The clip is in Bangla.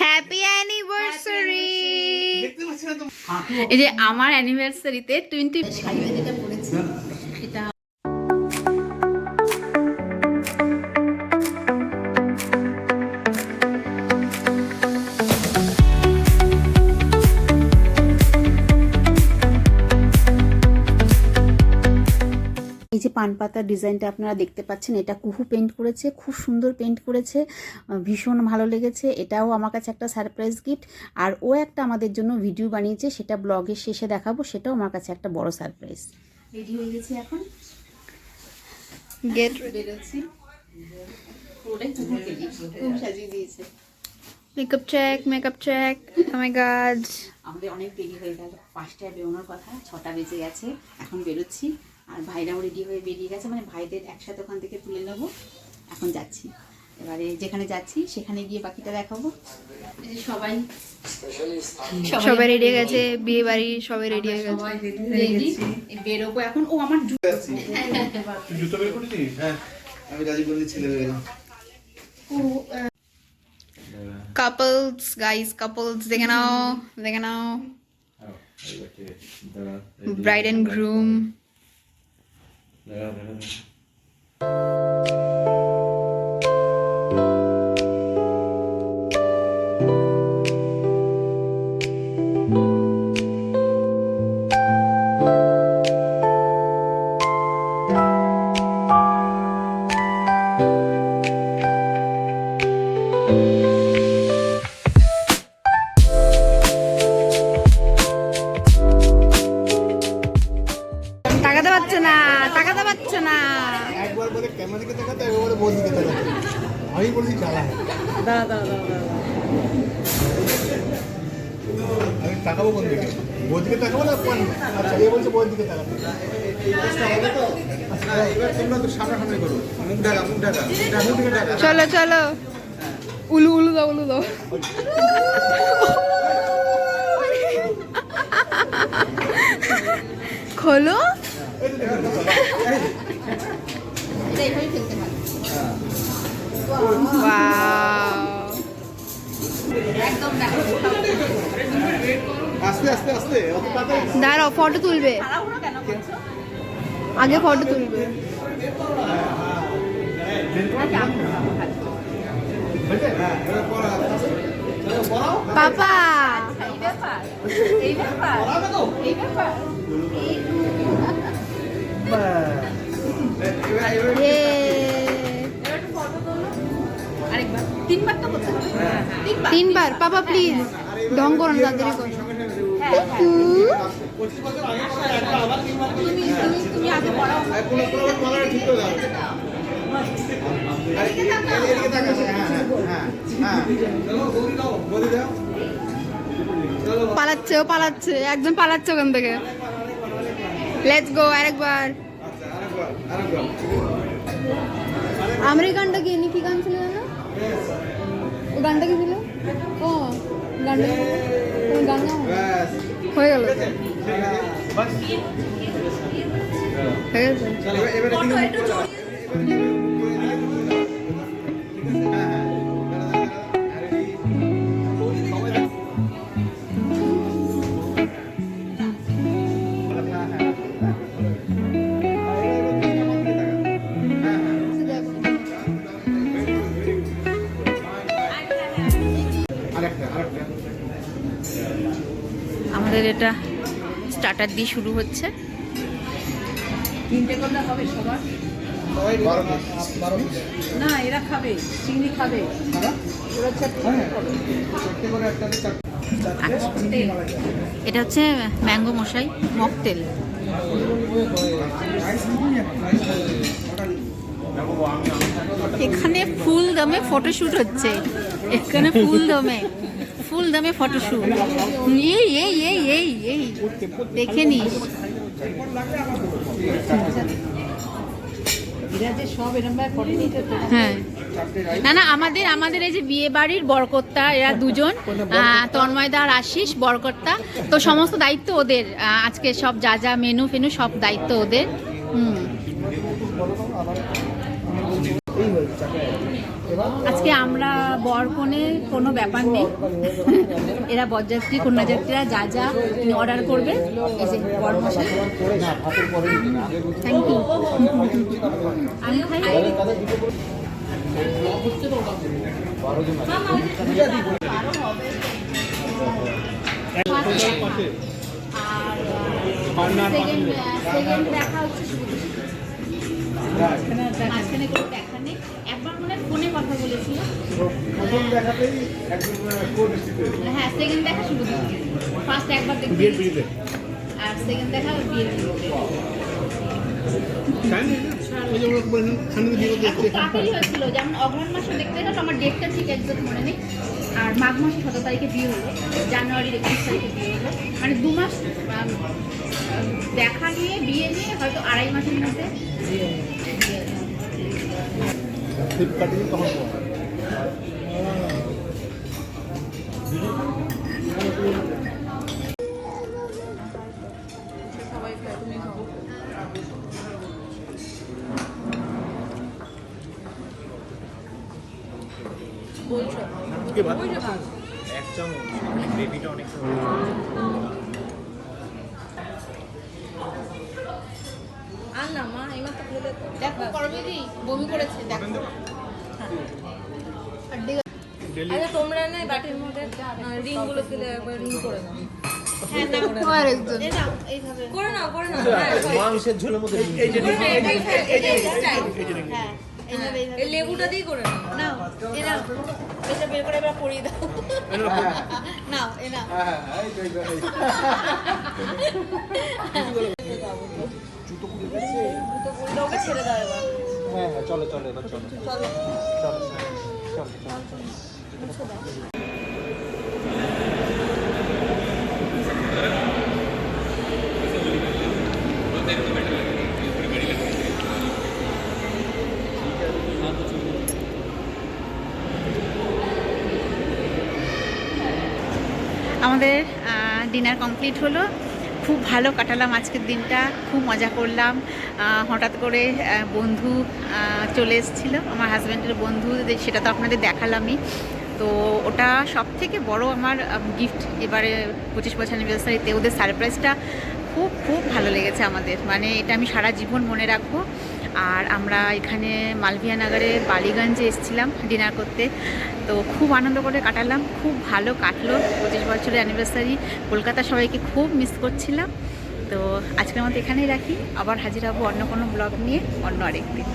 Happy anniversary. এই যে আমার অ্যানিভার্সারিতে 20 শাড়ি যেটা পরেছি এটা এই যে পান পাতার ডিজাইনটা আপনারা দেখতে পাচ্ছেন, এটা কুহু পেইন্ট করেছে, খুব সুন্দর পেইন্ট করেছে, ভীষণ ভালো লেগেছে। এটাও আমার কাছে একটা সারপ্রাইজ গিফট। আর ও একটা আমাদের জন্য ভিডিও বানিয়েছে, সেটা ব্লগের শেষে দেখাবো, সেটাও আমার কাছে একটা বড় সারপ্রাইজ। রেডি হয়ে গেছি, এখন গেট বেরোচ্ছি। খুব সাজিয়ে দিয়েছে। Makeup check. Oh my god, আমাদের অনেক দেরি হয়ে গেল। 5টায় বেরোনোর কথা, 6টা বেজে গেছে, এখন বেরোচ্ছি। আর ভাইরাও রেডি হয়ে বেরিয়ে গেছে, মানে ভাইদের একসাথে ওখান থেকে তুলে নেবো। এখন যাচ্ছি, এবারে যেখানে যাচ্ছি সেখানে গিয়ে বাকিটা দেখাবো। সবাই রেডি হয়ে গেছে, বিয়ে বাড়ি সবাই রেডি হয়ে গেছে, রেডি বেরোবো এখন। ও আমার জুতো বের করেছিস? হ্যাঁ, আমি রাজি করে ছেলে হয়ে গেলাম। কাপলস গাইস, কাপলস দেখে নাও ব্রাইড এন্ড গ্রুম। তাকাতে পারছে না। একবার বলে ক্যামেরা দিকে তাকাতে, একবার বলে বোন দিকে তাকাতে। আমি বলছি চালা। দাদা আমি তাকাবো কোন দিকে? বোন দিকে তাকাবো না কোন? আচ্ছা, এ বলছে বোন দিকে তাকাতে। এবার তোমরা তো সামনে করো। মুখ ঢাকা। মুখ দিকে ঢাকা। চলো উলু দাও। খোলো। আস্তে দাঁড়াও, ফটো তুলবে, আগে ফটো তুলবে। পাপা এই ব্যাপার তিনবার। পাপা প্লিজ ঢং করো না, তাড়াতাড়ি করো। তুমি আগে পড়াও। পালাচ্ছে, একজন পালাচ্ছে ওখান থেকে। লেটস গো, আরেকবার। আমার এই গানটা কি গান ছিল না? ও গানটা কি ছিল? ও গানটা গান হয়ে গেল। আমাদের এটা স্টার্টার দিয়ে শুরু হচ্ছে। 3টে করলে হবে সবার? না, এরা খাবে, চিংড়ি খাবে। এটা হচ্ছে ম্যাঙ্গো মশাই মকটেল। এখানে ফুল দামে ফটোশুট হচ্ছে, ফুল দামে ফটোশুট। এই দেখে নিস। হ্যাঁ, না আমাদের এই যে বিয়ে বাড়ির বরকর্তা, এরা দুজন, তন্ময়দা আর আশিস বরকর্তা, তো সমস্ত দায়িত্ব ওদের। আজকে সব যা মেনু ফেনু সব দায়িত্ব ওদের। আজকে আমরা বর কনে কোনো ব্যাপার নেই, এরা বরযাত্রী কন্যাযাত্রীরা যা যা অর্ডার করবে। এই যে বর মশাই, থ্যাংক ইউ। আমি খাই সেকেন্ড দেখা হচ্ছে মাঝখানে কোনো দেখা নেই। একবার মনে হয় ফোনে কথা বলেছিল। হ্যাঁ, সেকেন্ড দেখা শুরু থেকে ফার্স্ট একবার দেখতে, আর সেকেন্ড দেখা বিয়ের তাড়াতাড়ি হয়েছিল। যেমন অগ্রহণ মাসে দেখতে গেলে আমার ডেটটা ঠিক একদম মনে নেই। আর মাঘ মাসে 17 তারিখে বিয়ে হলো, জানুয়ারির 21 তারিখে বিয়ে হলো। মানে 2 মাস দেখা নিয়ে বিয়ে নিয়ে হয়তো 2.5 মাসের মধ্যে এক চামচ গ্রেভিটা অনেক আর না মা এবার তো খেলে তো দেখো করবিদি বমি করেছে দেখো। আচ্ছা তোমরা না বাটির মধ্যে রিং গুলো ফেলে একবার রিং করে নাও। হ্যাঁ না আর একজন এইভাবে করে নাও মাংসের ঝোলের মধ্যে হ্যাঁ এইভাবে এই লেবুটা দিয়ে করে নাও। নাও এ নাও, এটা বের করে এবার পরিয়ে দাও। নাও এ নাও। তো বললে ওকে ছেড়ে দাও এবার। হ্যাঁ চলো চলো এবার চলো চলো চলো চলো। আমাদের ডিনার কমপ্লিট হলো, খুব ভালো কাটালাম আজকের দিনটা, খুব মজা করলাম। হঠাৎ করে বন্ধু চলে এসেছিলো, আমার হাজব্যান্ডের বন্ধু, সেটা তো আপনাদের দেখালামই। তো ওটা সব থেকে বড় আমার গিফট এবারে 25 বছর অ্যানিভার্সারিতে। ওদের সারপ্রাইজটা খুব খুব ভালো লেগেছে আমাদের, মানে এটা আমি সারা জীবন মনে রাখবো। আর আমরা এখানে মালভিয়া নগরে বালিগঞ্জে এসেছিলাম ডিনার করতে, তো খুব আনন্দ করে কাটালাম, খুব ভালো কাটলো 25 বছরের অ্যানিভার্সারি। কলকাতা সবাইকে খুব মিস করছিলাম। তো আজকের মতো এখানেই রাখি, আবার হাজির হবো অন্য কোনো ব্লগ নিয়ে অন্য আরেকদিন।